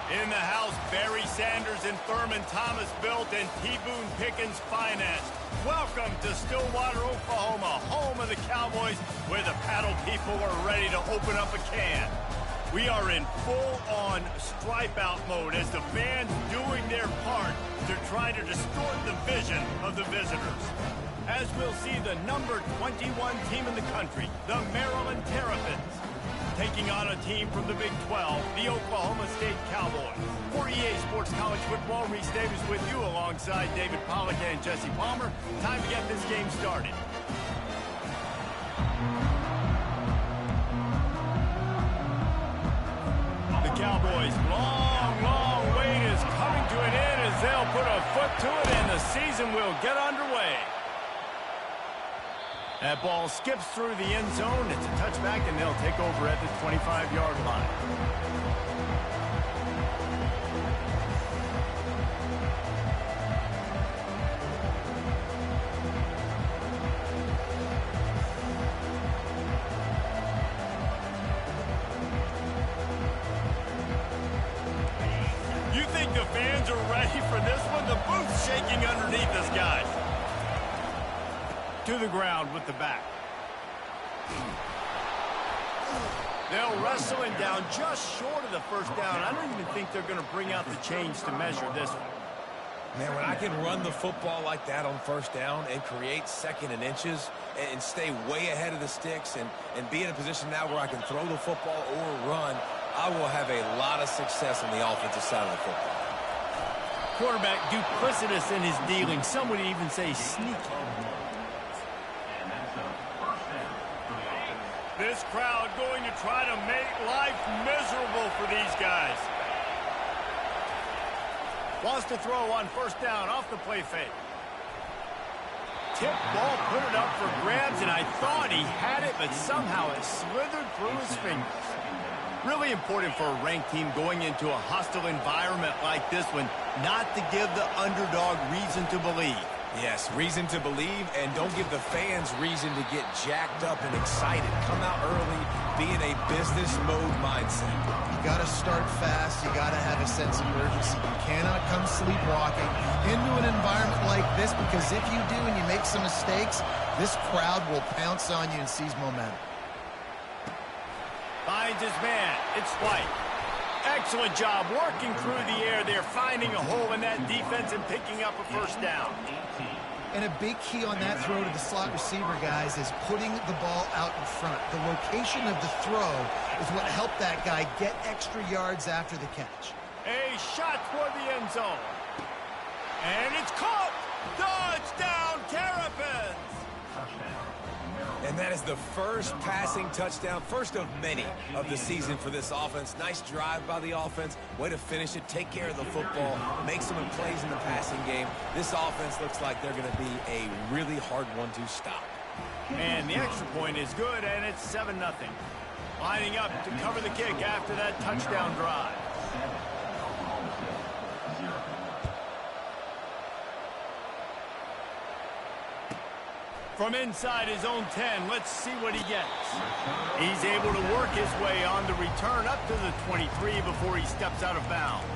In the house, Barry Sanders and Thurman Thomas built and T. Boone Pickens financed. Welcome to Stillwater, Oklahoma, home of the Cowboys, where the paddle people are ready to open up a can. We are in full-on stripe-out mode as the fans doing their part to try to distort the vision of the visitors. As we'll see the number 21 team in the country, the Maryland Terrapins, taking on a team from the Big 12, the Oklahoma State Cowboys. For EA Sports College Football, Reese Davis with you alongside David Pollack and Jesse Palmer. Time to get this game started. The Cowboys' long wait is coming to an end as they'll put a foot to it and the season will get underway. That ball skips through the end zone. It's a touchback, and they'll take over at the 25-yard line. You think the fans are ready for this one? The booth's shaking underneath us, guys. To the ground with the back. They'll wrestle him down just short of the first down. I don't even think they're going to bring out the chains to measure this one. Man, when I can run the football like that on first down and create second and inches and stay way ahead of the sticks and be in a position now where I can throw the football or run, I will have a lot of success on the offensive side of the football. Quarterback duplicitous in his dealing. Some would even say sneaky. This crowd going to try to make life miserable for these guys. Wants to throw on first down off the play fake. Tip ball, put it up for grabs, and I thought he had it, but somehow it slithered through his fingers. Really important for a ranked team going into a hostile environment like this one, not to give the underdog reason to believe. Yes, reason to believe, and don't give the fans reason to get jacked up and excited. Come out early, be in a business mode mindset. You got to start fast. You got to have a sense of urgency. You cannot come sleepwalking into an environment like this, because if you do and you make some mistakes, this crowd will pounce on you and seize momentum. Finds his man. It's White. Excellent job working through the air there, finding a hole in that defense and picking up a first down. And a big key on that throw to the slot receiver, guys, is putting the ball out in front. The location of the throw is what helped that guy get extra yards after the catch. A shot toward the end zone. And it's caught. Touchdown, Terrapins. And that is the first passing touchdown, first of many of the season for this offense. Nice drive by the offense. Way to finish it, take care of the football, make some plays in the passing game. This offense looks like they're going to be a really hard one to stop. And the extra point is good, and it's 7-0. Lining up to cover the kick after that touchdown drive. From inside his own 10, let's see what he gets. He's able to work his way on the return up to the 23 before he steps out of bounds.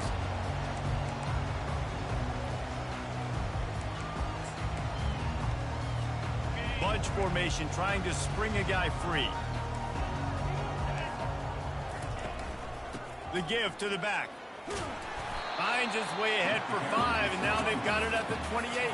Bunch formation, trying to spring a guy free. The give to the back. Finds his way ahead for 5, and now they've got it at the 28.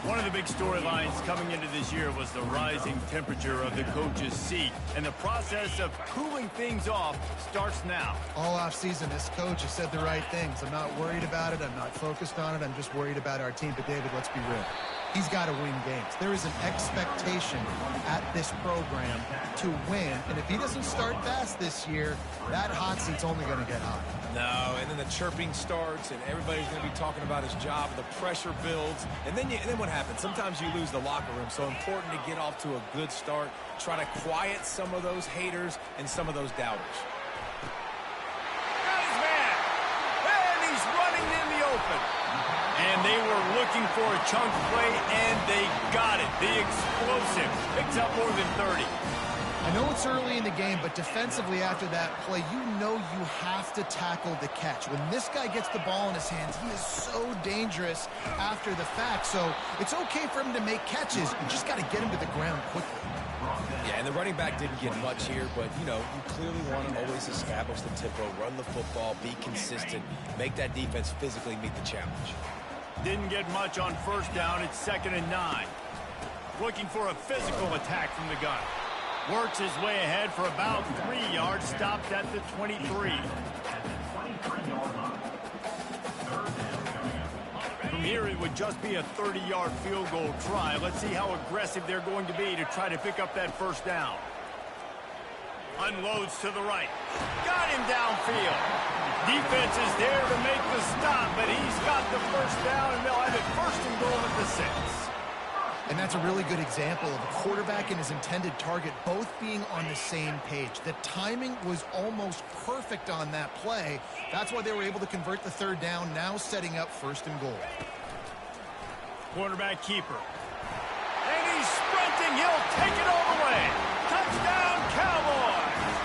One of the big storylines coming into this year was the rising temperature of the coach's seat, and the process of cooling things off starts now. All offseason, this coach has said the right things. I'm not worried about it. I'm not focused on it. I'm just worried about our team. But, David, let's be real. He's got to win games. There is an expectation at this program to win, and if he doesn't start fast this year, that hot seat's only going to get hot. No, and then the chirping starts, and everybody's going to be talking about his job. The pressure builds, and then what happens? Sometimes you lose the locker room, so important to get off to a good start. Try to quiet some of those haters and some of those doubters. Got his man, and he's running in the open. And they were looking for a chunk play, and they got it. The explosive picks up more than 30. I know it's early in the game, but defensively after that play, you know you have to tackle the catch. When this guy gets the ball in his hands, he is so dangerous after the fact. So it's okay for him to make catches. You just got to get him to the ground quickly. Yeah, and the running back didn't get much here, but, you know, you clearly want to always establish the tempo, run the football, be consistent, make that defense physically meet the challenge. Didn't get much on first down. It's 2nd and 9. Looking for a physical attack from the gun. Works his way ahead for about 3 yards. Stopped at the 23. From here, it would just be a 30-yard field goal try. Let's see how aggressive they're going to be to try to pick up that first down. Unloads to the right. Got him downfield. Defense is there to make the stop, but he's got the first down, and they'll have it 1st and goal at the 6. And that's a really good example of a quarterback and his intended target both being on the same page. The timing was almost perfect on that play. That's why they were able to convert the 3rd down, now setting up 1st and goal. Quarterback keeper. And he's sprinting. He'll take it all the way. Touchdown, Cowboys!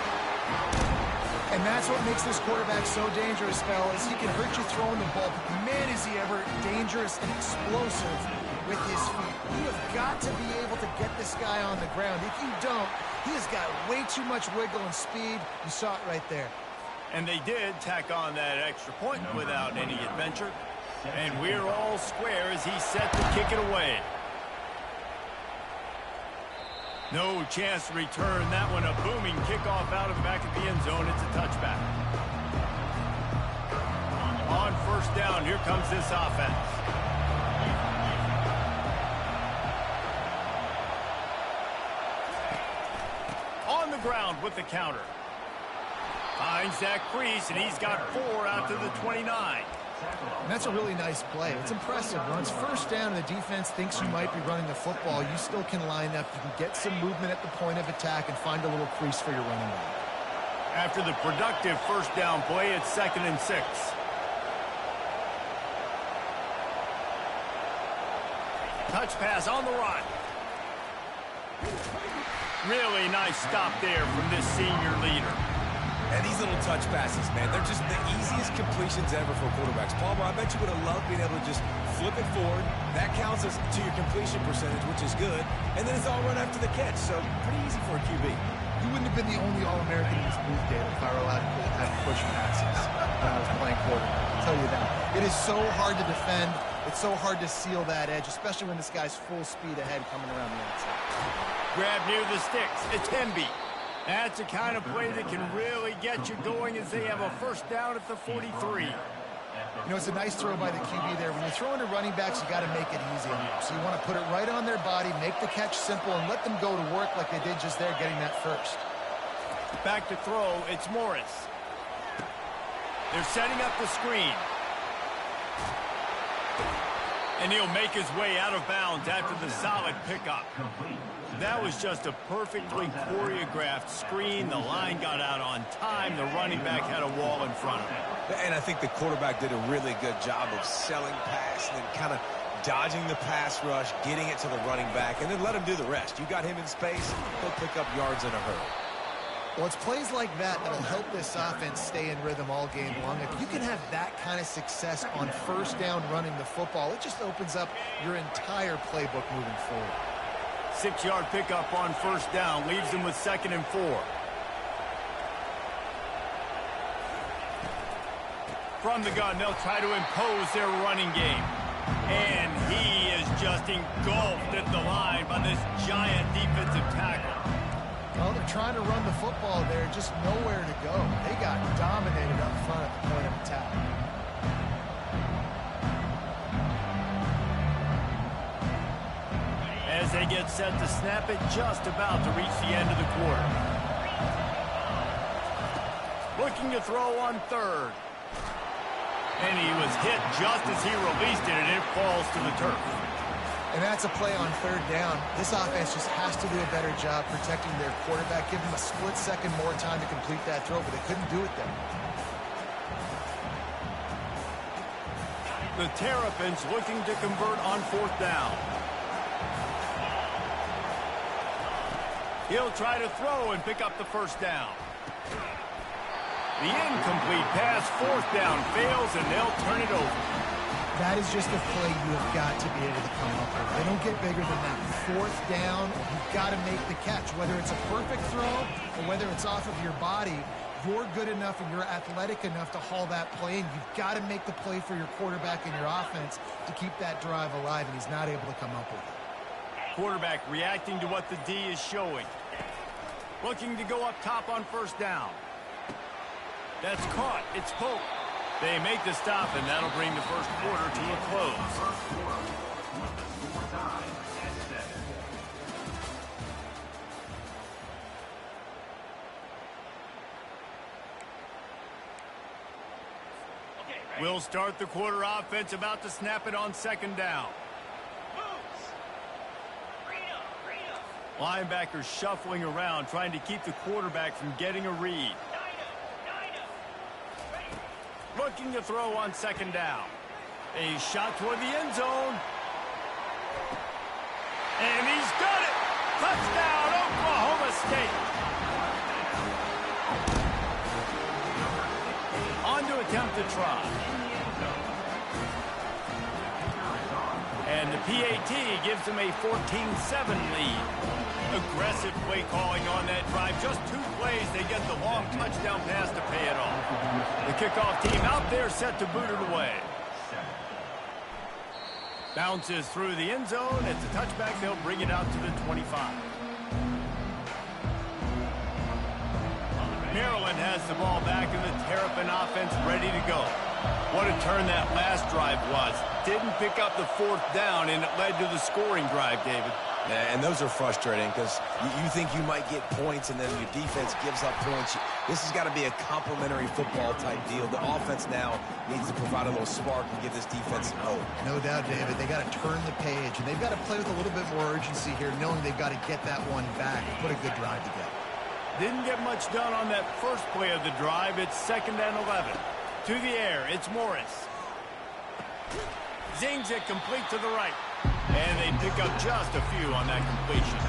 And that's what makes this quarterback so dangerous, fellas. He can hurt you throwing the ball, but man, is he ever dangerous and explosive with his feet. You have got to be able to get this guy on the ground. If you don't, he has got way too much wiggle and speed. You saw it right there. And they did tack on that extra point without any adventure. And we're all square as he's set to kick it away. No chance to return that one. A booming kickoff out of the back of the end zone. It's a touchback. On first down, here comes this offense. On the ground with the counter. Finds that crease, and he's got 4 out to the 29. And that's a really nice play. It's impressive. When it's first down and the defense thinks you might be running the football, you still can line up. You can get some movement at the point of attack and find a little crease for your running back. After the productive first down play, it's 2nd and 6. Touch pass on the run. Really nice stop there from this senior leader. And these little touch passes, man, they're just the easiest completions ever for quarterbacks. Palmer, I bet you would have loved being able to just flip it forward. That counts as to your completion percentage, which is good. And then it's all run after the catch, so pretty easy for a QB. You wouldn't have been the only All-American in this booth, Dave, if I were allowed to have push passes when I was playing quarterback. I'll tell you that. It is so hard to defend. It's so hard to seal that edge, especially when this guy's full speed ahead coming around the outside. Grab near the sticks. It's Hemby. That's the kind of play that can really get you going as they have a first down at the 43. You know, it's a nice throw by the QB there. When you're throwing to running backs, you got to make it easy on them. So you want to put it right on their body, make the catch simple, and let them go to work like they did just there, getting that first. Back to throw, it's Morris. They're setting up the screen. And he'll make his way out of bounds after the solid pickup. That was just a perfectly choreographed screen. The line got out on time. The running back had a wall in front of him. And I think the quarterback did a really good job of selling pass and then kind of dodging the pass rush, getting it to the running back, and then let him do the rest. You got him in space, he'll pick up yards in a hurry. Well, it's plays like that that'll help this offense stay in rhythm all game long. If you can have that kind of success on first down running the football, it just opens up your entire playbook moving forward. 6-yard pickup on first down leaves them with 2nd and 4. From the gun, they'll try to impose their running game. And he is just engulfed at the line by this giant defensive tackle. Well, they're trying to run the football there, just nowhere to go. They got dominated up front at the point of attack. As they get set to snap it, just about to reach the end of the quarter. Looking to throw on 3rd. And he was hit just as he released it, and it falls to the turf. And that's a play on 3rd down. This offense just has to do a better job protecting their quarterback. Give them a split second more time to complete that throw, but they couldn't do it there. The Terrapins looking to convert on 4th down. He'll try to throw and pick up the first down. The incomplete pass, fourth down, fails, and they'll turn it over. That is just a play you have got to be able to come up with. They don't get bigger than that. Fourth down, you've got to make the catch. Whether it's a perfect throw or whether it's off of your body, you're good enough and you're athletic enough to haul that play in. You've got to make the play for your quarterback and your offense to keep that drive alive, and he's not able to come up with it. Quarterback reacting to what the D is showing. Looking to go up top on first down. That's caught. It's Pope. They make the stop, and that'll bring the first quarter to a close. We'll start the quarter offense, about to snap it on second down. Linebackers shuffling around, trying to keep the quarterback from getting a read. Looking to throw on second down. A shot toward the end zone. And he's got it! Touchdown, Oklahoma State! On to attempt to try. And the PAT gives them a 14-7 lead. Aggressive play calling on that drive. Just 2 plays, they get the long touchdown pass to pay it off. The kickoff team out there set to boot it away. Bounces through the end zone. It's a touchback. They'll bring it out to the 25. Maryland has the ball back, and the Terrapin offense ready to go. What a turn that last drive was. Didn't pick up the fourth down, and it led to the scoring drive, David. Yeah, and those are frustrating because you think you might get points and then your defense gives up points. This has got to be a complementary football type deal. The offense now needs to provide a little spark and give this defense some hope. No doubt, David. They got to turn the page, and they've got to play with a little bit more urgency here, knowing they've got to get that one back and put a good drive together. Didn't get much done on that first play of the drive. It's 2nd and 11. To the air, it's Morris. Zings it complete to the right. And they pick up just a few on that completion.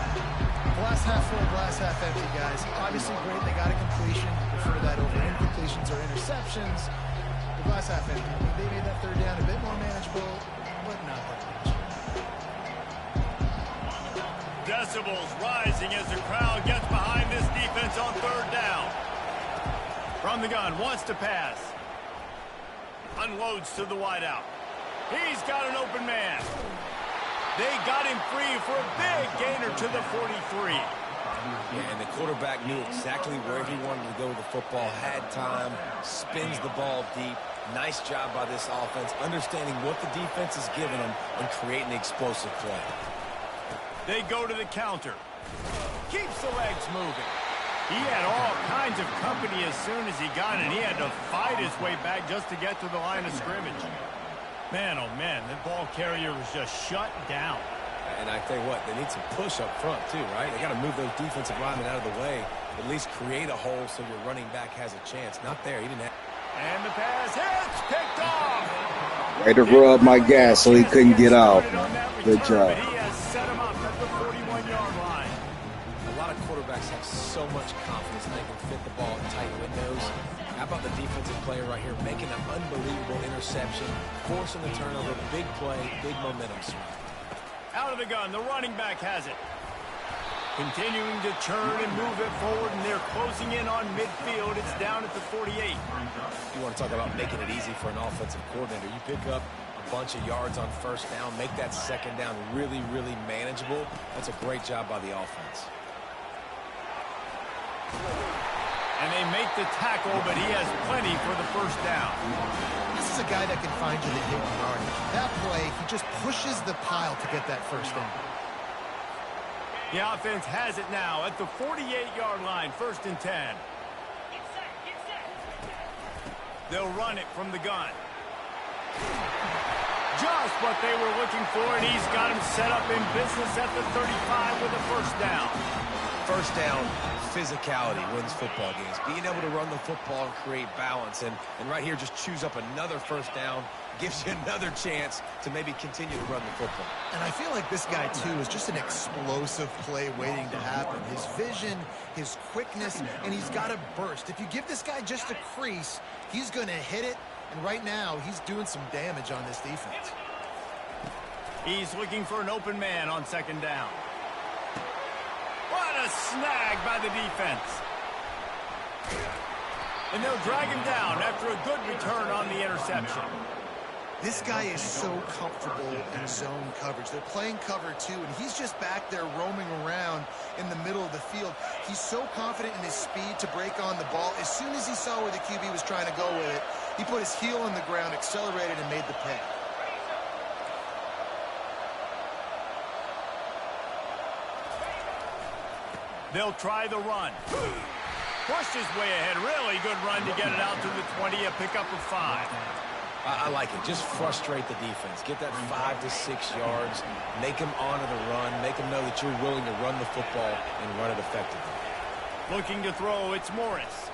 Glass half full, glass half empty, guys. Obviously great, they got a completion. Prefer that over incompletions or interceptions. The glass half empty. They made that third down a bit more manageable, but not that much. Decibels rising as the crowd gets behind this defense on third down. From the gun, wants to pass. Unloads to the wideout. He's got an open man. They got him free for a big gainer to the 43. Yeah, and the quarterback knew exactly where he wanted to go with the football, had time, spins the ball deep. Nice job by this offense, understanding what the defense is giving them and creating the explosive play. They go to the counter. Keeps the legs moving. He had all kinds of company as soon as he got it. He had to fight his way back just to get to the line of scrimmage. Man, oh man, the ball carrier was just shut down. And I tell you what, they need some push up front too, right? They got to move those defensive linemen out of the way, at least create a hole so your running back has a chance. Not there, he didn't have. And the pass hits, picked off. Way to rub my gas so he couldn't get out. Good job. He has set him up at the 41-yard line. A lot of quarterbacks have so much confidence they can fit the ball in tight windows. How about the defensive player right here making an unbelievable interception, forcing the turnover, big play, big momentum swing. Out of the gun, the running back has it. Continuing to churn and move it forward, and they're closing in on midfield. It's down at the 48. You want to talk about making it easy for an offensive coordinator. You pick up a bunch of yards on first down, make that second down really, really manageable. That's a great job by the offense. And they make the tackle, but he has plenty for the first down. This is a guy that can find you the hidden yardage. That play, he just pushes the pile to get that first down. The offense has it now at the 48-yard line, 1st and 10. They'll run it from the gun. Just what they were looking for, and he's got him set up in business at the 35 with a first down. First down, physicality wins football games. Being able to run the football and create balance. And right here, just choose up another first down, gives you another chance to maybe continue to run the football. And I feel like this guy, too, is just an explosive play waiting to happen. His vision, his quickness, and he's got a burst. If you give this guy just a crease, he's going to hit it. And right now, he's doing some damage on this defense. He's looking for an open man on second down. What a snag by the defense. And they'll drag him down after a good return on the interception. This guy is so comfortable in zone coverage. They're playing cover 2, and he's just back there roaming around in the middle of the field. He's so confident in his speed to break on the ball. As soon as he saw where the QB was trying to go with it, he put his heel in the ground, accelerated, and made the pick. They'll try the run. Pushed his way ahead. Really good run to get it out to the 20, a pickup of 5. I like it. Just frustrate the defense. Get that 5 to 6 yards. Make them honor the run. Make them know that you're willing to run the football and run it effectively. Looking to throw, it's Morris.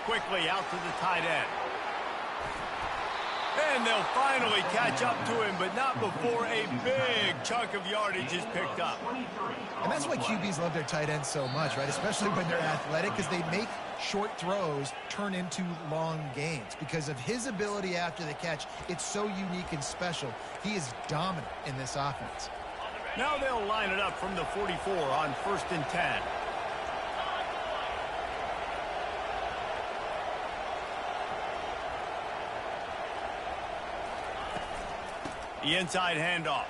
Quickly out to the tight end. And they'll finally catch up to him, but not before a big chunk of yardage is picked up. And that's why QBs love their tight ends so much, right? Especially when they're athletic, because they make short throws turn into long gains. Because of his ability after the catch, it's so unique and special. He is dominant in this offense. Now they'll line it up from the 44 on 1st and 10. The inside handoff.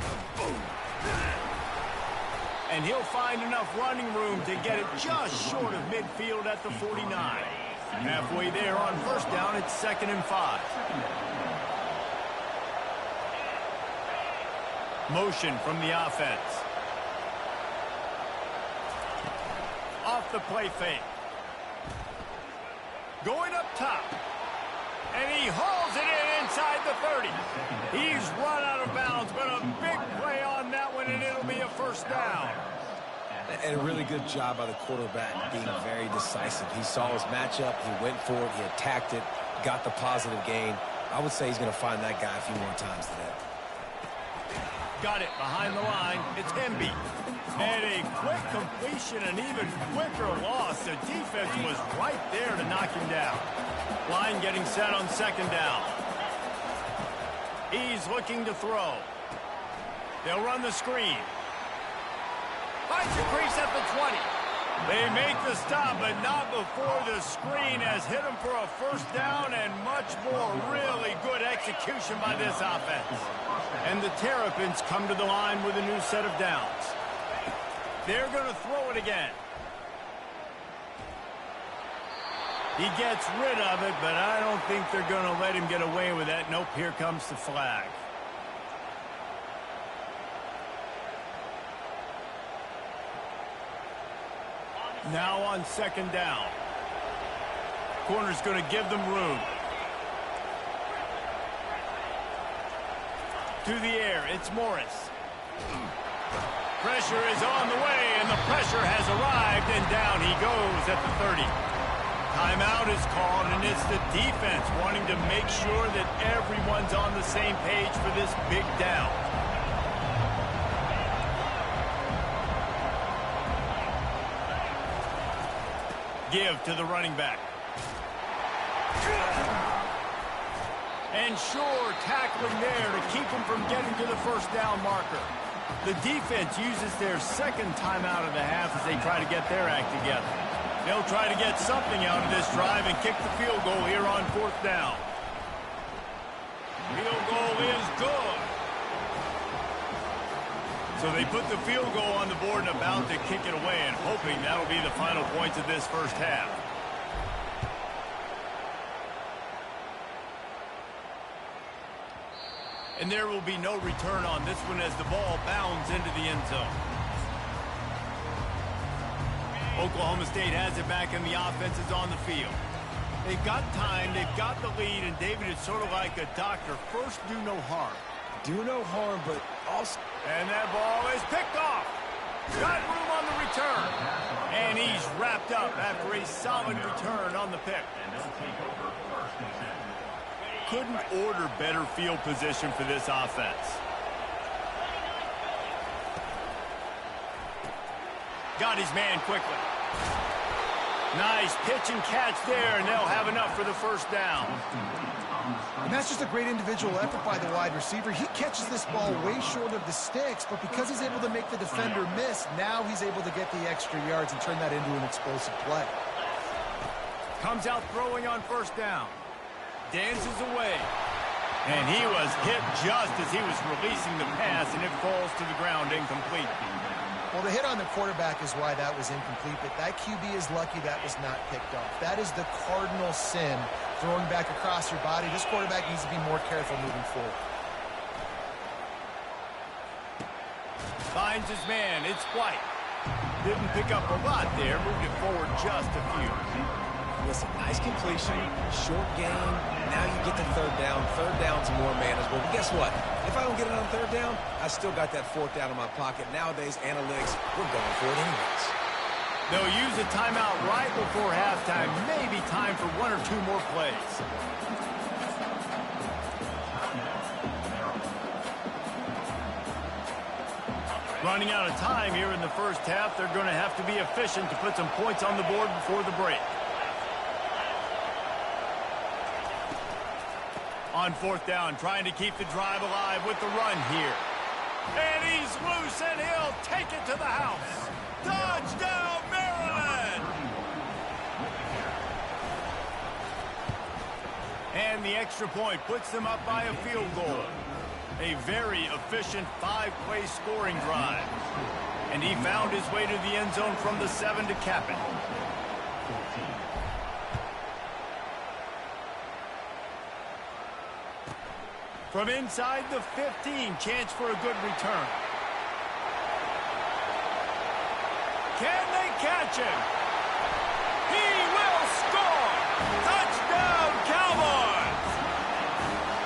And he'll find enough running room to get it just short of midfield at the 49. Halfway there on first down, it's 2nd and 5. Motion from the offense. Off the play fake. Going up top. And he hauls it in inside the 30. He's run out of bounds, but a big play on that one, and it'll be a first down. And a really good job by the quarterback being very decisive. He saw his matchup. He went for it. He attacked it, got the positive gain. I would say he's going to find that guy a few more times today. Got it behind the line. It's Ncaa. And a quick completion, an even quicker loss. The defense was right there to knock him down. Line getting set on 2nd down. He's looking to throw. They'll run the screen. Finds a crease at the 20. They make the stop, but not before the screen has hit him for a first down and much more. Really good execution by this offense. And the Terrapins come to the line with a new set of downs. They're going to throw it again. He gets rid of it, but I don't think they're going to let him get away with that. Nope, here comes the flag. Now on 2nd down. Corner's going to give them room. To the air, it's Morris. Pressure is on the way, and the pressure has arrived, and down he goes at the 30. Timeout is called, and it's the defense wanting to make sure that everyone's on the same page for this big down. Give to the running back. And sure, tackling there to keep him from getting to the first down marker. The defense uses their 2nd timeout of the half as they try to get their act together. They'll try to get something out of this drive and kick the field goal here on 4th down. Field goal is good. So they put the field goal on the board and about to kick it away, and hoping that'll be the final points of this first half. And there will be no return on this one as the ball bounds into the end zone. Oklahoma State has it back, and the offense is on the field. They've got time, they've got the lead, and David is sort of like a doctor. First, do no harm. Do no harm, but also... And that ball is picked off. Got room on the return. And he's wrapped up after a solid return on the pick. Couldn't order better field position for this offense. Got his man quickly. Nice pitch and catch there, and they'll have enough for the first down. And that's just a great individual effort by the wide receiver. He catches this ball way short of the sticks, but because he's able to make the defender miss, now he's able to get the extra yards and turn that into an explosive play. Comes out throwing on first down. Dances away. And he was hit just as he was releasing the pass, and it falls to the ground incomplete. Well, the hit on the quarterback is why that was incomplete, but that QB is lucky that was not picked off. That is the cardinal sin, throwing back across your body. This quarterback needs to be more careful moving forward. Finds his man. It's White. Didn't pick up a lot there. Moved it forward just a few. Listen, nice completion, short game. Now you get to third down. Third down's more manageable. But guess what? If I don't get it on third down, I still got that fourth down in my pocket. Nowadays, analytics, we're going for it anyways. They'll use a timeout right before halftime. Maybe time for one or two more plays. Running out of time here in the first half. They're going to have to be efficient to put some points on the board before the break. On fourth down, trying to keep the drive alive with the run here. And he's loose, and he'll take it to the house. Touchdown, Maryland! And the extra point puts them up by a field goal. A very efficient 5-play scoring drive. And he found his way to the end zone from the 7 to cap it. From inside the 15, chance for a good return. Can they catch him? He will score! Touchdown, Cowboys!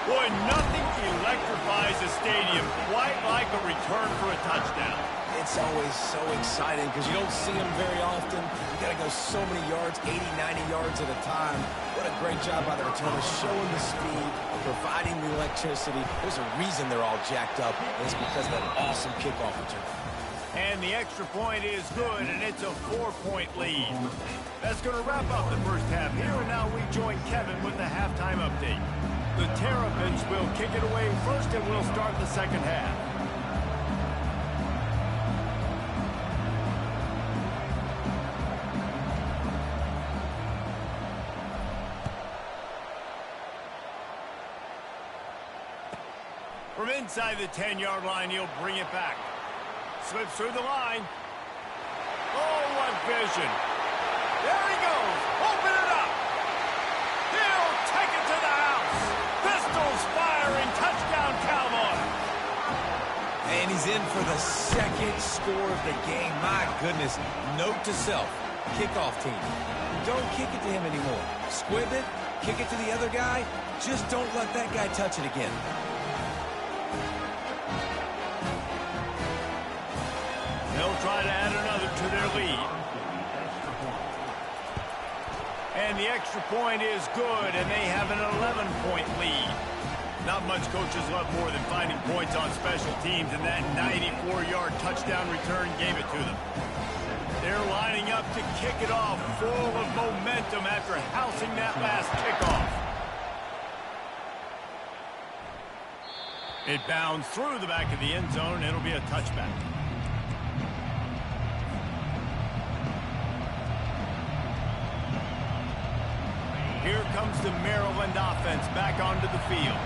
Boy, nothing electrifies a stadium quite like a return for a touchdown. It's always so exciting because you don't see them very often. You got to go so many yards, 80, 90 yards at a time. What a great job by the returners, showing the speed, providing the electricity. There's a reason they're all jacked up, and it's because of that awesome kickoff return. And the extra point is good, and it's a 4-point lead. That's going to wrap up the first half here, and now we join Kevin with the halftime update. The Terrapins will kick it away first, and we'll start the second half. From inside the 10-yard line, he'll bring it back. Slips through the line. Oh, what vision. There he goes. Open it up. He'll take it to the house. Pistols firing. Touchdown, Cowboys. And he's in for the second score of the game. My goodness. Note to self. Kickoff team. Don't kick it to him anymore. Squib it. Kick it to the other guy. Just don't let that guy touch it again. They'll try to add another to their lead. And the extra point is good, and they have an 11-point lead. Not much coaches love more than finding points on special teams, and that 94-yard touchdown return gave it to them. They're lining up to kick it off, full of momentum after housing that last kickoff. It bounds through the back of the end zone, and it'll be a touchback. Here comes the Maryland offense back onto the field.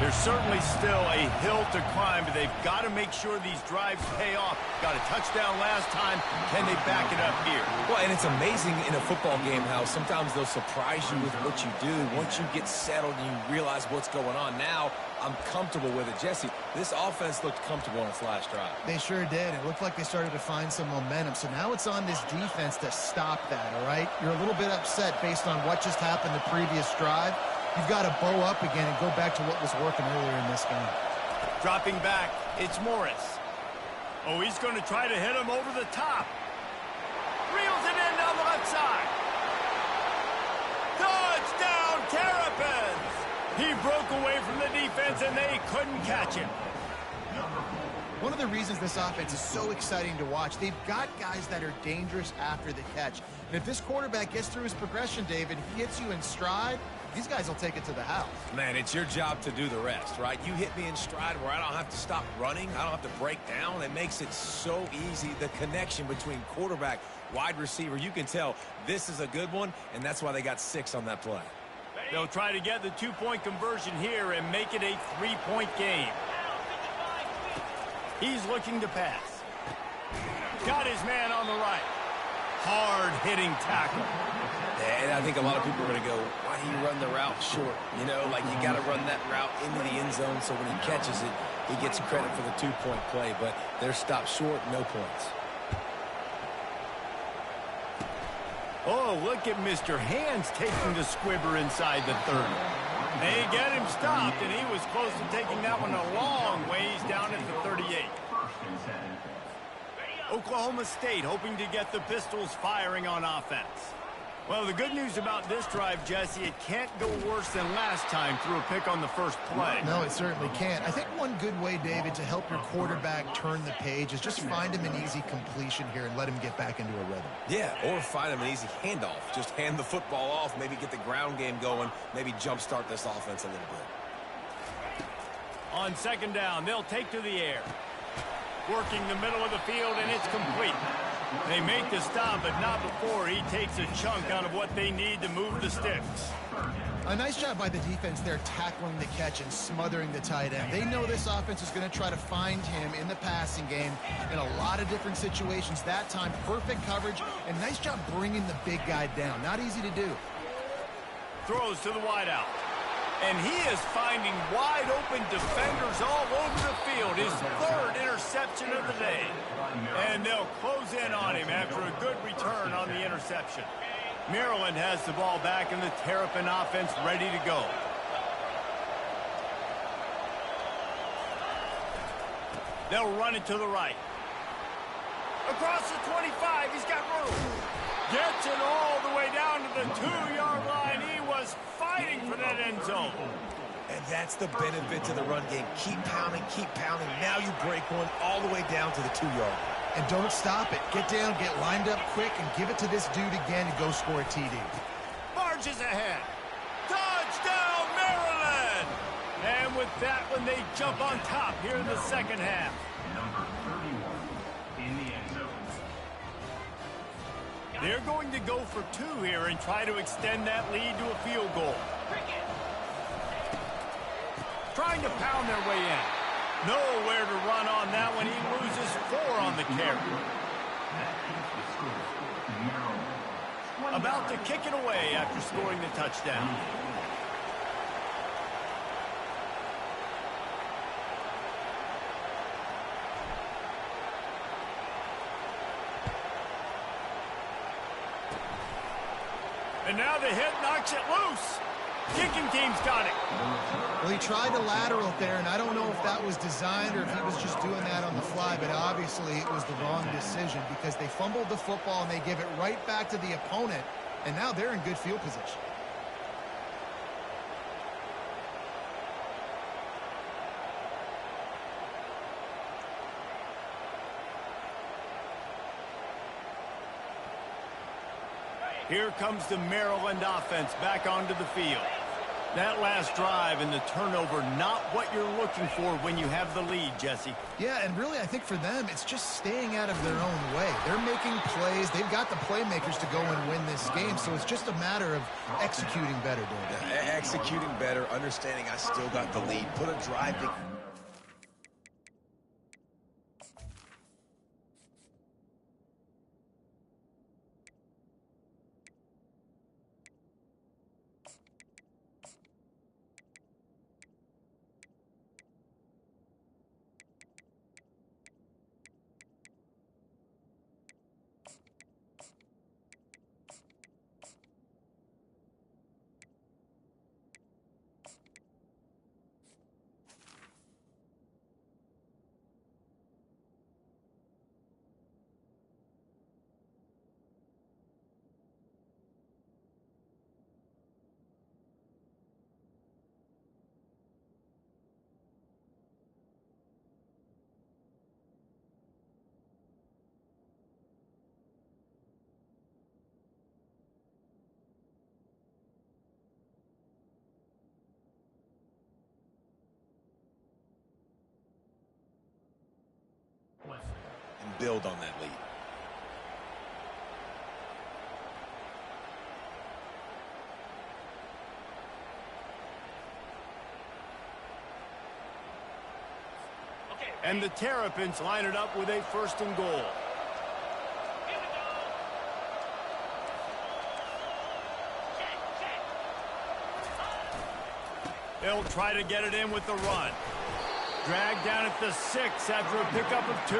There's certainly still a hill to climb, but they've got to make sure these drives pay off. Got a touchdown last time. Can they back it up here? Well, and it's amazing in a football game how sometimes they'll surprise you with what you do. Once you get settled and you realize what's going on, now I'm comfortable with it. Jesse, this offense looked comfortable on its last drive. They sure did. It looked like they started to find some momentum. So now it's on this defense to stop that, all right? You're a little bit upset based on what just happened the previous drive. You've got to bow up again and go back to what was working earlier in this game. Dropping back, it's Morris. Oh, he's going to try to hit him over the top. Reels it in down the left side. Touchdown, Terrapins! He broke away from the defense, and they couldn't catch him. One of the reasons this offense is so exciting to watch, they've got guys that are dangerous after the catch. And if this quarterback gets through his progression, David, he hits you in stride, these guys will take it to the house. Man, it's your job to do the rest, right? You hit me in stride where I don't have to stop running. I don't have to break down. It makes it so easy. The connection between quarterback, wide receiver, you can tell this is a good one, and that's why they got 6 on that play. They'll try to get the 2-point conversion here and make it a 3-point game. He's looking to pass. Got his man on the right. Hard-hitting tackle. And I think a lot of people are going to go, why do you run the route short? You know, like you got to run that route into the end zone so when he catches it, he gets credit for the 2-point play. But they're stopped short, no points. Oh, look at Mr. Hands taking the squibber inside the 30. They get him stopped, and he was close to taking that one a long ways down at the 38. Oklahoma State hoping to get the Pistols firing on offense. Well, the good news about this drive, Jesse, it can't go worse than last time through a pick on the first play. No, it certainly can't. I think one good way, David, to help your quarterback turn the page is just find him an easy completion here and let him get back into a rhythm. Yeah, or find him an easy handoff. Just hand the football off, maybe get the ground game going, maybe jumpstart this offense a little bit. On second down, they'll take to the air. Working the middle of the field, and it's complete. They make the stop, but not before he takes a chunk out of what they need to move the sticks. A nice job by the defense there tackling the catch and smothering the tight end. They know this offense is going to try to find him in the passing game in a lot of different situations. That time, perfect coverage, and nice job bringing the big guy down. Not easy to do. Throws to the wideout. And he is finding wide-open defenders all over the field. His 3rd interception of the day. And they'll close in on him after a good return on the interception. Maryland has the ball back, and the Terrapin offense ready to go. They'll run it to the right. Across the 25, he's got room. Gets it all the way down to the 2-yard line. He was fighting for that end zone. And that's the benefit to the run game. Keep pounding, keep pounding. Now you break one all the way down to the 2-yard. And don't stop it. Get down, get lined up quick, and give it to this dude again and go score a TD. Marches ahead. Touchdown, Maryland! And with that one, they jump on top here in the second half. Number 31 in the end zone. They're going to go for 2 here and try to extend that lead to a field goal. Trying to pound their way in. Nowhere to run on that one. He loses 4 on the carry. About to kick it away after scoring the touchdown. And now the hit knocks it loose. Kicking team's got it. Well, he tried to lateral it there, and I don't know if that was designed or if he was just doing that on the fly, but obviously it was the wrong decision because they fumbled the football and they give it right back to the opponent, and now they're in good field position. Here comes the Maryland offense back onto the field. That last drive and the turnover, not what you're looking for when you have the lead, Jesse. Yeah, and really, I think for them, it's just staying out of their own way. They're making plays. They've got the playmakers to go and win this game, so it's just a matter of executing better, David. Executing better, understanding I still got the lead. Put a drive to... and build on that lead. And the Terrapins line it up with a 1st and goal. They'll try to get it in with the run. Dragged down at the 6 after a pickup of 2.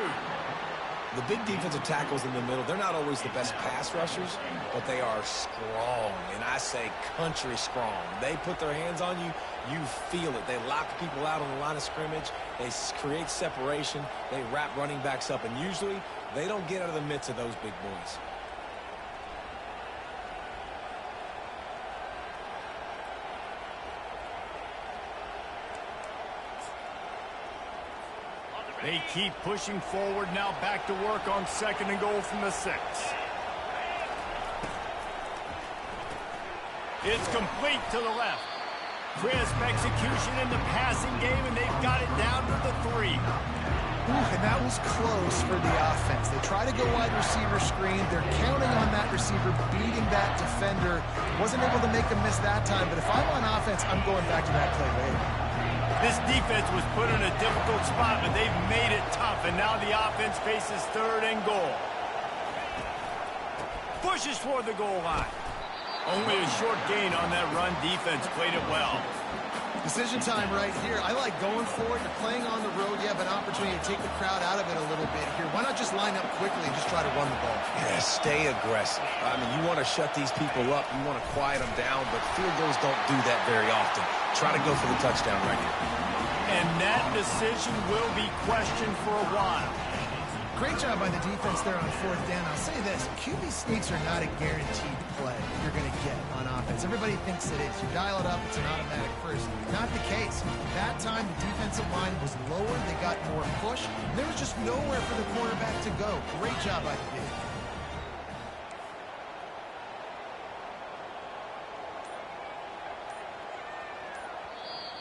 The big defensive tackles in the middle, they're not always the best pass rushers, but they are strong, and I say country strong. They put their hands on you, you feel it. They lock people out on the line of scrimmage. They create separation. They wrap running backs up, and usually they don't get out of the midst of those big boys. They keep pushing forward, now back to work on 2nd and goal from the 6. It's complete to the left. Crisp execution in the passing game, and they've got it down to the 3. And that was close for the offense. They try to go wide receiver screen. They're counting on that receiver beating that defender. Wasn't able to make a miss that time, but if I'm on offense, I'm going back to that play later. This defense was put in a difficult spot, but they've made it tough, and now the offense faces 3rd and goal. Pushes toward the goal line. Only a short gain on that run. Defense played it well. Decision time right here. I like going for it. You're playing on the road. You have an opportunity to take the crowd out of it a little bit here. Why not just line up quickly and just try to run the ball? Yeah, stay aggressive. I mean, you want to shut these people up. You want to quiet them down, but field goals don't do that very often. Try to go for the touchdown right here. And that decision will be questioned for a while. Great job by the defense there on 4th down. I'll say this, QB sneaks are not a guaranteed play you're going to get on offense. Everybody thinks it is. You dial it up, it's an automatic first. Not the case. That time, the defensive line was lower. They got more push. There was just nowhere for the quarterback to go. Great job by the defense.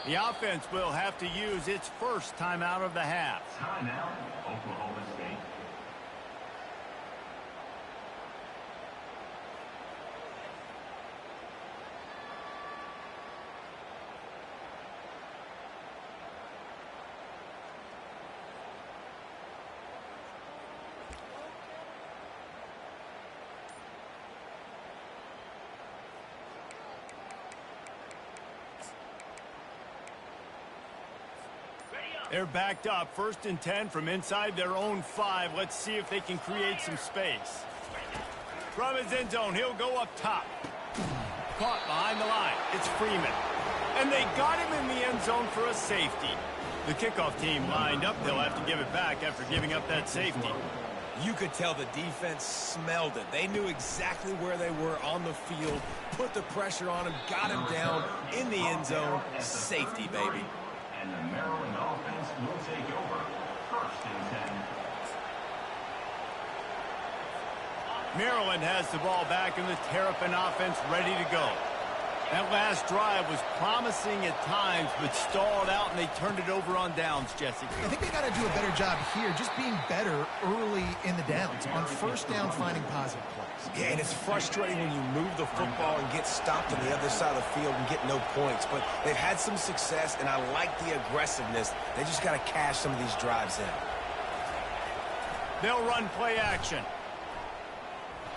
The offense will have to use its 1st timeout of the half. Timeout, Oklahoma State. They're backed up. 1st and 10 from inside their own 5. Let's see if they can create some space. From his end zone, he'll go up top. Caught behind the line. It's Freeman. And they got him in the end zone for a safety. The kickoff team lined up. They'll have to give it back after giving up that safety. You could tell the defense smelled it. They knew exactly where they were on the field, put the pressure on him, got him down in the end zone. Safety, baby. And the Maryland offense will take over. 1st and 10. Maryland has the ball back, and the Terrapin offense ready to go. That last drive was promising at times, but stalled out, and they turned it over on downs, Jesse. I think they got to do a better job here, just being better early in the downs, on first down finding positive plays. Yeah, and it's frustrating when you move the football and get stopped on the other side of the field and get no points. But they've had some success, and I like the aggressiveness. They just got to cash some of these drives in. They'll run play action.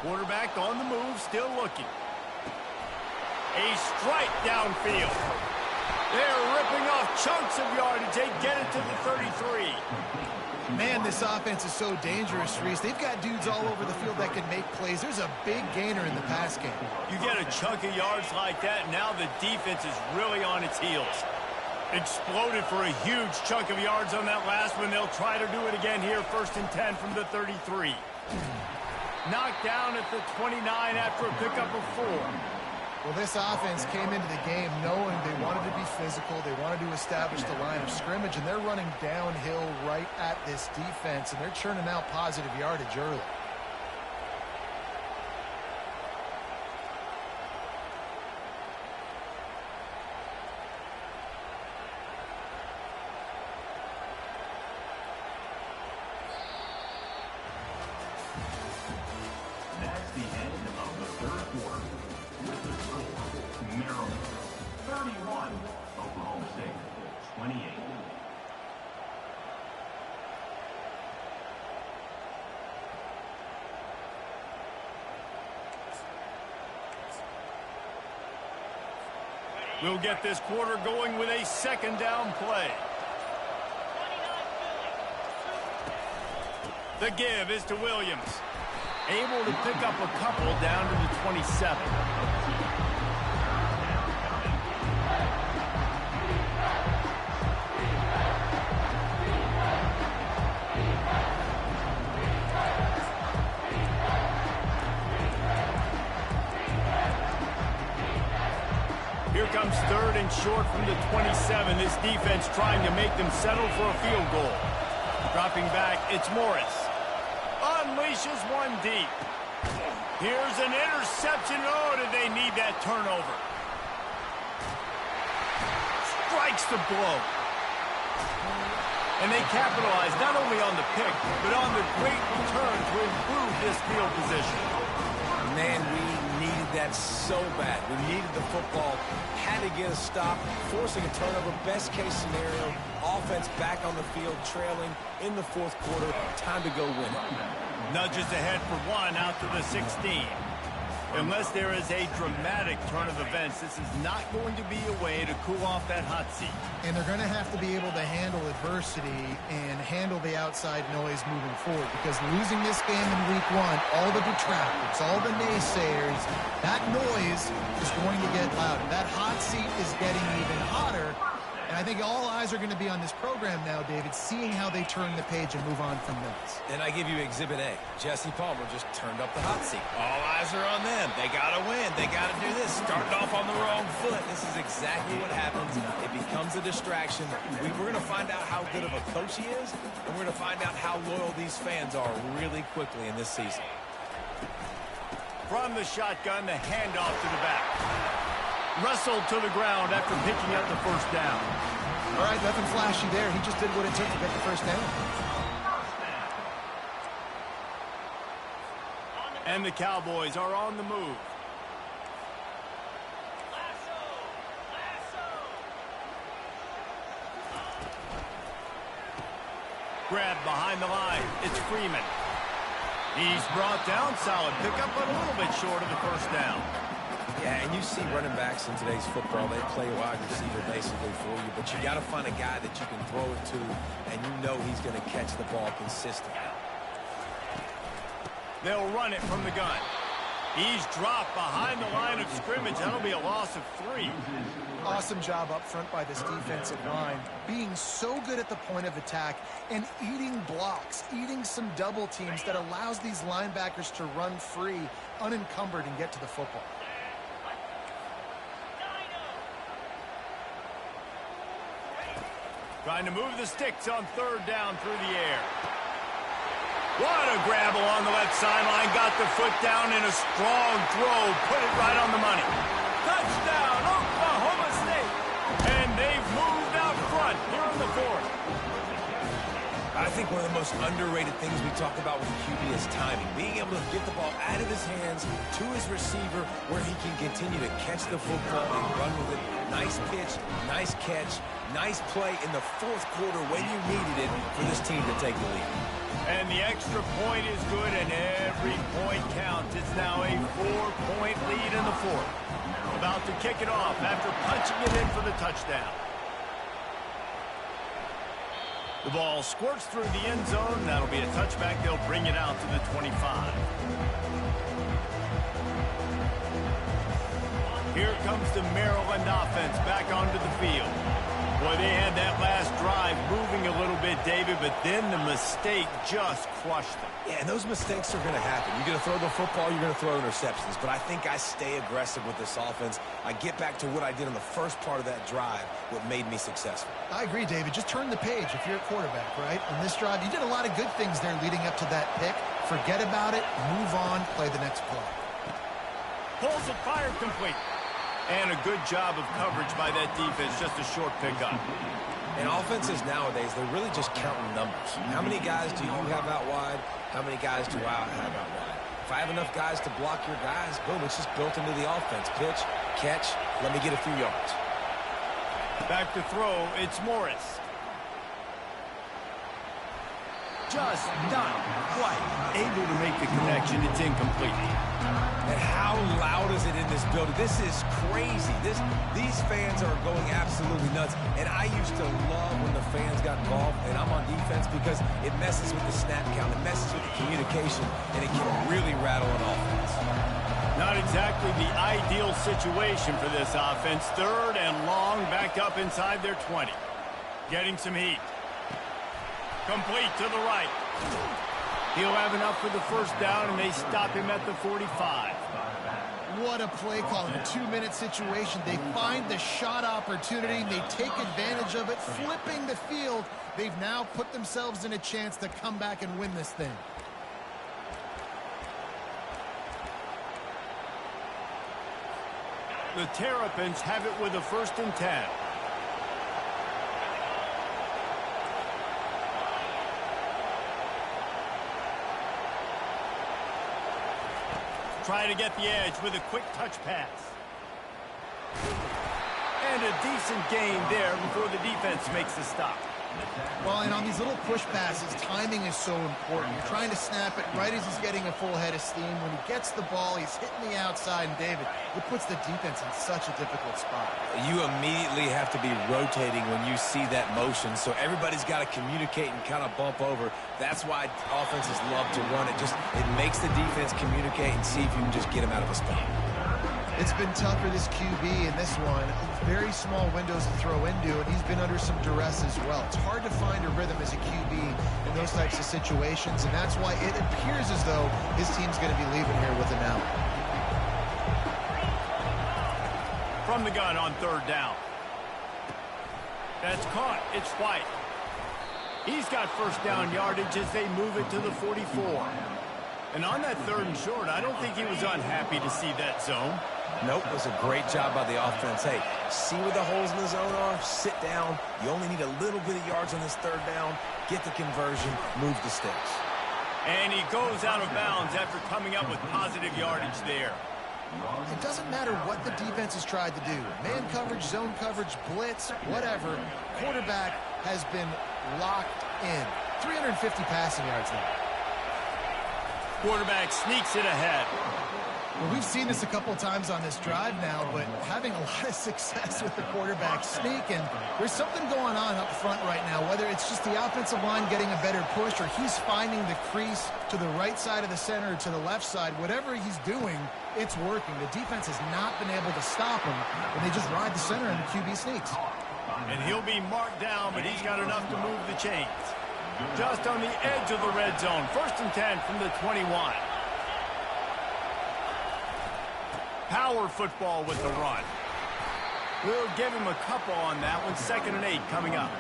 Quarterback on the move, still looking. A strike downfield. They're ripping off chunks of yardage. They get it to the 33. Man, this offense is so dangerous, Reese. They've got dudes all over the field that can make plays. There's a big gainer in the pass game. You get a chunk of yards like that, now the defense is really on its heels. Exploded for a huge chunk of yards on that last one. They'll try to do it again here, 1st and 10 from the 33. Knocked down at the 29 after a pickup of 4. Well, this offense came into the game knowing they wanted to be physical, they wanted to establish the line of scrimmage, and they're running downhill right at this defense, and they're churning out positive yardage early. That's the end of the third quarter. With the score, Maryland 31, Oklahoma State 28. We'll get this quarter going with a 2nd down play. The give is to Williams. Able to pick up a couple down to the 27. Here comes 3rd and short from the 27. This defense trying to make them settle for a field goal. Dropping back, it's Morris. Unleashes one deep. Here's an interception. Oh, did they need that turnover? Strikes the blow. And they capitalize not only on the pick, but on the great return to improve this field position. Man, we needed that so bad. We needed the football, had to get a stop, forcing a turnover. Best case scenario, offense back on the field, trailing in the 4th quarter. Time to go win it. Nudges ahead for 1 out to the 16. Unless there is a dramatic turn of events, this is not going to be a way to cool off that hot seat. And they're going to have to be able to handle adversity and handle the outside noise moving forward, because losing this game in week 1, all the detractors, all the naysayers, that noise is going to get louder. That hot seat is getting even hotter. And I think all eyes are going to be on this program now, David, seeing how they turn the page and move on from this. And I give you Exhibit A. Jesse Palmer just turned up the hot seat. All eyes are on them. They got to win. They got to do this. Started off on the wrong foot. This is exactly what happens. It becomes a distraction. We're going to find out how good of a coach he is, and we're going to find out how loyal these fans are really quickly in this season. From the shotgun, the handoff to the back. Wrestled to the ground after picking up the 1st down. All right, nothing flashy there. He just did what it took to get the 1st down. And the Cowboys are on the move. Grabbed behind the line. It's Freeman. He's brought down. Solid pickup, but a little bit short of the 1st down. Yeah, and you see running backs in today's football, they play wide receiver basically for you, but you got to find a guy that you can throw it to, and you know he's going to catch the ball consistently. They'll run it from the gun. He's dropped behind the line of scrimmage. That'll be a loss of 3. Awesome job up front by this defensive line, being so good at the point of attack and eating blocks, eating some double teams that allows these linebackers to run free, unencumbered, and get to the football. Trying to move the sticks on 3rd down through the air. What a grab along the left sideline. Got the foot down in a strong throw. Put it right on the money. Touchdown, most underrated things we talk about with the QB is timing. Being able to get the ball out of his hands to his receiver where he can continue to catch the football and run with it. Nice pitch, nice catch, nice play in the fourth quarter when you needed it for this team to take the lead. And the extra point is good, and every point counts. It's now a 4-point lead in the fourth. About to kick it off after punching it in for the touchdown. The ball squirts through the end zone. That'll be a touchback. They'll bring it out to the 25. Here comes the Maryland offense back onto the field. Boy, they had that last drive moving a little bit, David, but then the mistake just crushed them. Yeah, and those mistakes are going to happen. You're going to throw the football, you're going to throw interceptions. But I think I stay aggressive with this offense. I get back to what I did in the first part of that drive, what made me successful. I agree, David. Just turn the page if you're a quarterback, right? On this drive, you did a lot of good things there leading up to that pick. Forget about it, move on, play the next play. Pulls it, fired complete. And a good job of coverage by that defense, just a short pickup. And offenses nowadays, they're really just counting numbers. How many guys do you have out wide? How many guys do I have out wide? If I have enough guys to block your guys, boom, it's just built into the offense. Pitch, catch, let me get a few yards. Back to throw, it's Morris. Just not quite able to make the connection. It's incomplete. And how loud is it in this building? This is crazy. These fans are going absolutely nuts. And I used to love when the fans got involved, and I'm on defense because it messes with the snap count, it messes with the communication, and it can really rattle an offense. Not exactly the ideal situation for this offense. Third and long, back up inside their 20. Getting some heat. Complete to the right. He'll have enough for the first down, and they stop him at the 45. What a play call in a 2-minute situation. They find the shot opportunity. They take advantage of it, flipping the field. They've now put themselves in a chance to come back and win this thing. The Terrapins have it with a 1st and 10. Try to get the edge with a quick touch pass. And a decent gain there before the defense makes the stop. Well, and on these little push passes, timing is so important. You're trying to snap it right as he's getting a full head of steam. When he gets the ball, he's hitting the outside, and David, it puts the defense in such a difficult spot. You immediately have to be rotating when you see that motion, so everybody's got to communicate and kind of bump over. That's why offenses love to run it. It makes the defense communicate and see if you can just get him out of a spot. It's been tough for this QB in this one. Very small windows to throw into, and he's been under some duress as well. It's hard to find a rhythm as a QB in those types of situations, and that's why it appears as though his team's going to be leaving here with an out. From the gun on 3rd down. That's caught. It's White. He's got first down yardage as they move it to the 44. And on that 3rd and short, I don't think he was unhappy to see that zone. Nope, it was a great job by the offense. Hey, see where the holes in the zone are? Sit down. You only need a little bit of yards on this 3rd down. Get the conversion. Move the sticks. And he goes out of bounds after coming up with positive yardage there. It doesn't matter what the defense has tried to do. Man coverage, zone coverage, blitz, whatever. Quarterback has been locked in. 350 passing yards now. Quarterback sneaks it ahead. Well, we've seen this a couple times on this drive now, but having a lot of success with the quarterback sneak, and there's something going on up front right now, whether it's just the offensive line getting a better push or he's finding the crease to the right side of the center or to the left side. Whatever he's doing, it's working. The defense has not been able to stop him, and they just ride the center and the QB sneaks. And he'll be marked down, but he's got enough to move the chains. Just on the edge of the red zone. 1st and 10 from the 21. Power football with the run. We'll give him a couple on that one. 2nd and 8 coming up.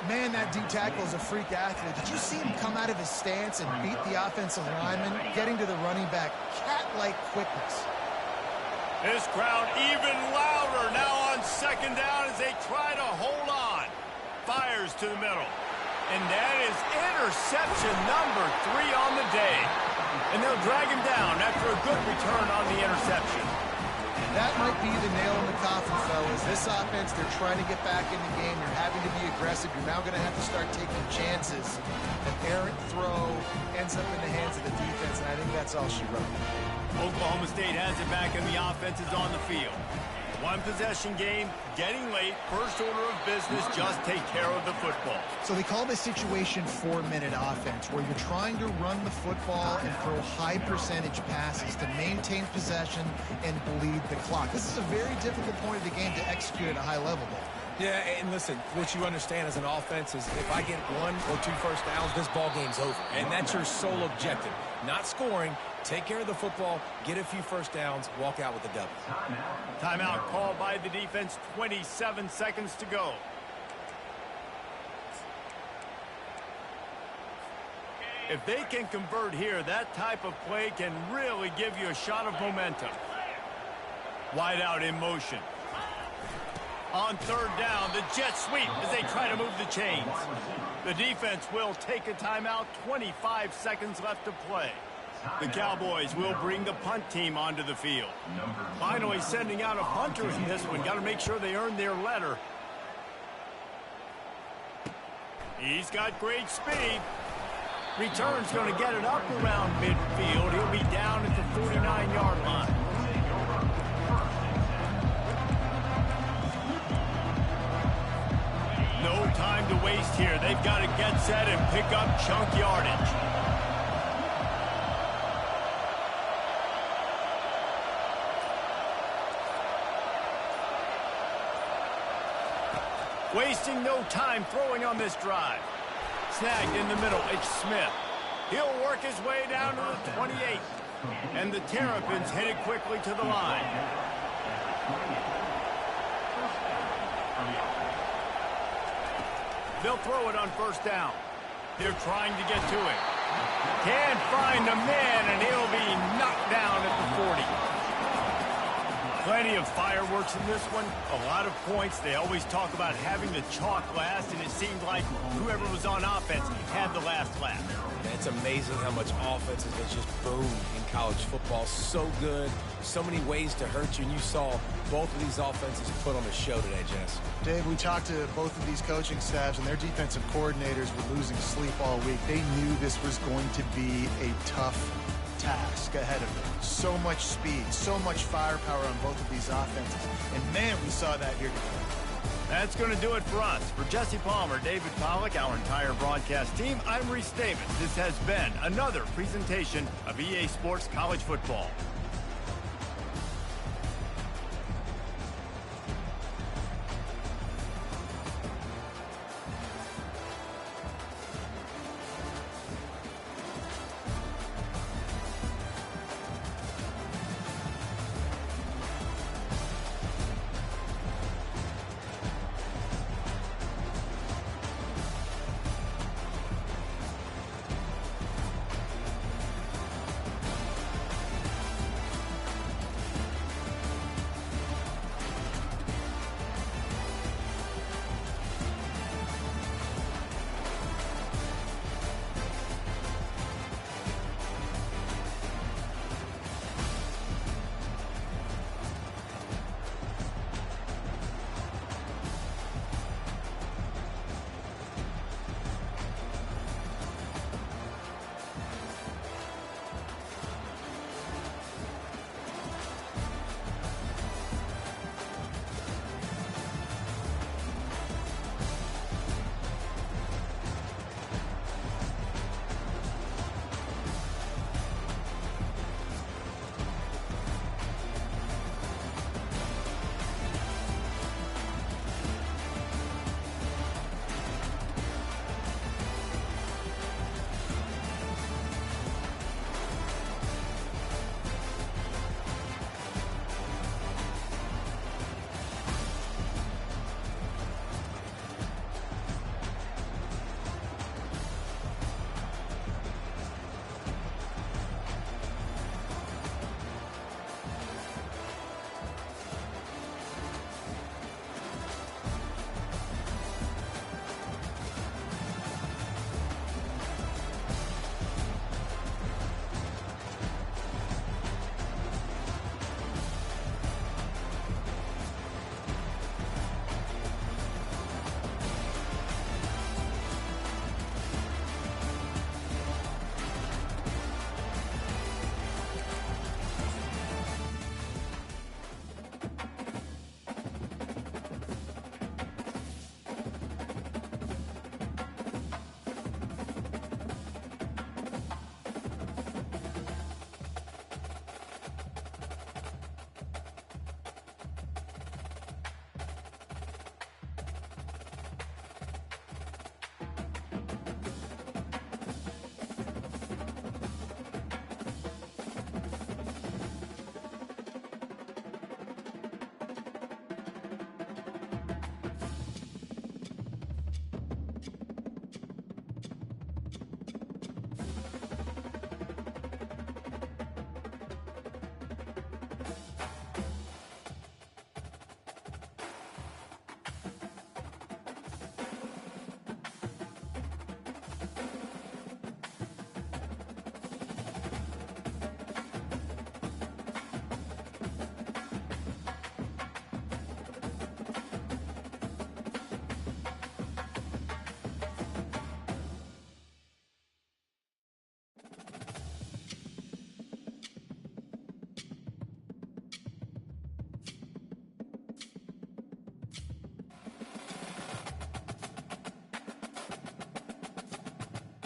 Man, that D tackle is a freak athlete. Did you see him come out of his stance and beat the offensive lineman, getting to the running back? Cat-like quickness. This crowd even louder now on 2nd down as they try to hold on. Fires to the middle. And that is interception number 3 on the day. And they'll drag him down after a good return on the interception. That might be the nail in the coffin, fellas. This offense, they're trying to get back in the game. You're having to be aggressive. You're now going to have to start taking chances. An errant throw ends up in the hands of the defense, and I think that's all she wrote. Oklahoma State has it back, and the offense is on the field. One possession game, getting late, first order of business, just take care of the football. So they call this situation 4-minute offense, where you're trying to run the football and throw high percentage passes to maintain possession and bleed the clock. This is a very difficult point of the game to execute at a high level, though. Yeah, and listen, what you understand as an offense is if I get 1 or 2 first downs, this ball game's over. And that's your sole objective. Not scoring, take care of the football, get a few first downs, walk out with a W. Timeout called by the defense, 27 seconds to go. If they can convert here, that type of play can really give you a shot of momentum. Wide out in motion. On third down, the jet sweep as they try to move the chains. The defense will take a timeout, 25 seconds left to play. The Cowboys will bring the punt team onto the field. Finally sending out a punter in this one. Got to make sure they earn their letter. He's got great speed. Return's going to get it up around midfield. He'll be down at the 49-yard line. No time to waste here. They've got to get set and pick up chunk yardage. Wasting no time throwing on this drive. Snagged in the middle, it's Smith. He'll work his way down to the 28. And the Terrapins headed quickly to the line. They'll throw it on first down. They're trying to get to him. Can't find the man, and he'll be knocked down at the 40. Plenty of fireworks in this one. A lot of points. They always talk about having the chalk last, and it seemed like whoever was on offense had the last laugh. It's amazing how much offense has just boomed in college football. So good, so many ways to hurt you, and you saw both of these offenses put on a show today, Jess. Dave, we talked to both of these coaching staffs, and their defensive coordinators were losing sleep all week. They knew this was going to be a tough task ahead of them. So much speed, so much firepower on both of these offenses. And, man, we saw that here today. That's going to do it for us. For Jesse Palmer, David Pollack, our entire broadcast team, I'm Reese Davis. This has been another presentation of EA Sports College Football.